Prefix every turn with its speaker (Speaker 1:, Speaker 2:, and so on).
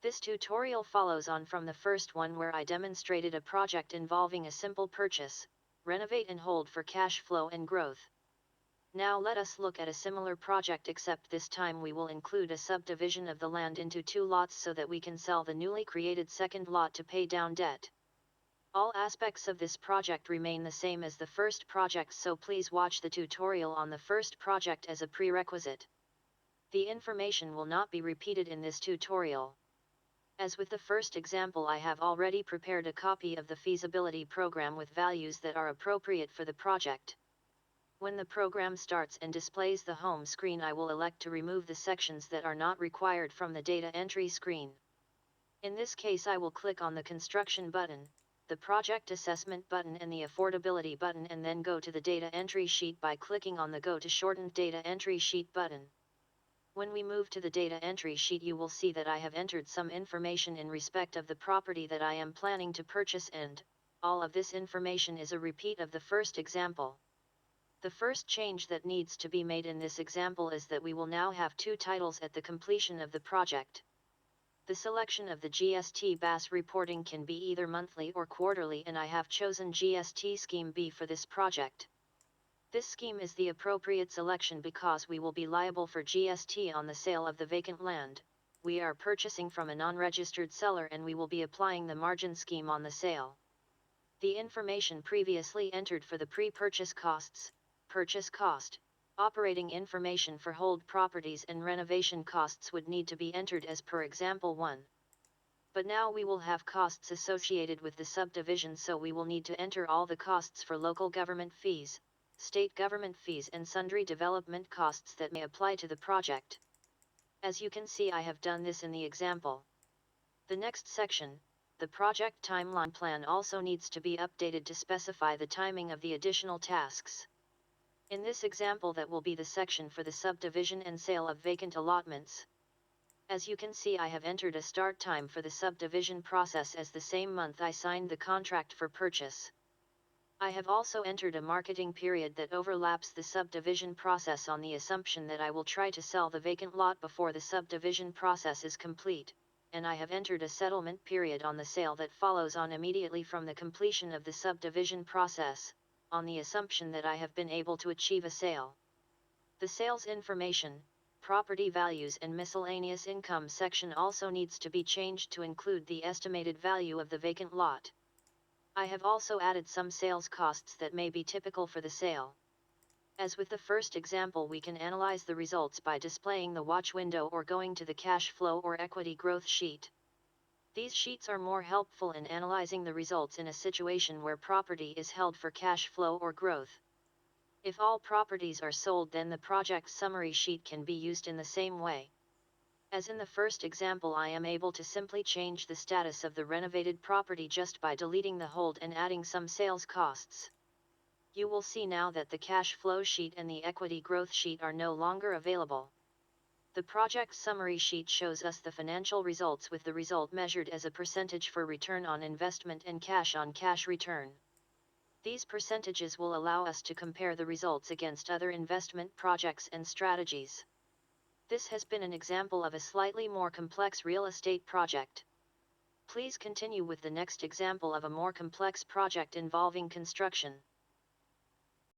Speaker 1: This tutorial follows on from the first one where I demonstrated a project involving a simple purchase, renovate and hold for cash flow and growth. Now let us look at a similar project, except this time we will include a subdivision of the land into 2 lots so that we can sell the newly created second lot to pay down debt. All aspects of this project remain the same as the first project, so please watch the tutorial on the first project as a prerequisite. The information will not be repeated in this tutorial. As with the first example, I have already prepared a copy of the feasibility program with values that are appropriate for the project. When the program starts and displays the home screen, I will elect to remove the sections that are not required from the data entry screen. In this case, I will click on the construction button, the project assessment button and the affordability button, and then go to the data entry sheet by clicking on the Go to Shortened Data Entry Sheet button. When we move to the data entry sheet, you will see that I have entered some information in respect of the property that I am planning to purchase, and all of this information is a repeat of the first example. The first change that needs to be made in this example is that we will now have 2 titles at the completion of the project. The selection of the GST BAS reporting can be either monthly or quarterly, and I have chosen GST Scheme B for this project. This scheme is the appropriate selection because we will be liable for GST on the sale of the vacant land. We are purchasing from a non-registered seller and we will be applying the margin scheme on the sale. The information previously entered for the pre-purchase costs, purchase cost, operating information for hold properties and renovation costs would need to be entered as per example 1. But now we will have costs associated with the subdivision, so we will need to enter all the costs for local government fees, state government fees and sundry development costs that may apply to the project. As you can see, I have done this in the example. The next section, the project timeline plan, also needs to be updated to specify the timing of the additional tasks. In this example, that will be the section for the subdivision and sale of vacant allotments. As you can see, I have entered a start time for the subdivision process as the same month I signed the contract for purchase. I have also entered a marketing period that overlaps the subdivision process on the assumption that I will try to sell the vacant lot before the subdivision process is complete, and I have entered a settlement period on the sale that follows on immediately from the completion of the subdivision process, on the assumption that I have been able to achieve a sale. The sales information, property values and miscellaneous income section also needs to be changed to include the estimated value of the vacant lot. I have also added some sales costs that may be typical for the sale. As with the first example, we can analyze the results by displaying the watch window or going to the cash flow or equity growth sheet. These sheets are more helpful in analyzing the results in a situation where property is held for cash flow or growth. If all properties are sold, then the project summary sheet can be used in the same way. As in the first example, I am able to simply change the status of the renovated property just by deleting the hold and adding some sales costs. You will see now that the cash flow sheet and the equity growth sheet are no longer available. The project summary sheet shows us the financial results with the result measured as a percentage for return on investment and cash on cash return. These percentages will allow us to compare the results against other investment projects and strategies. This has been an example of a slightly more complex real estate project. Please continue with the next example of a more complex project involving construction.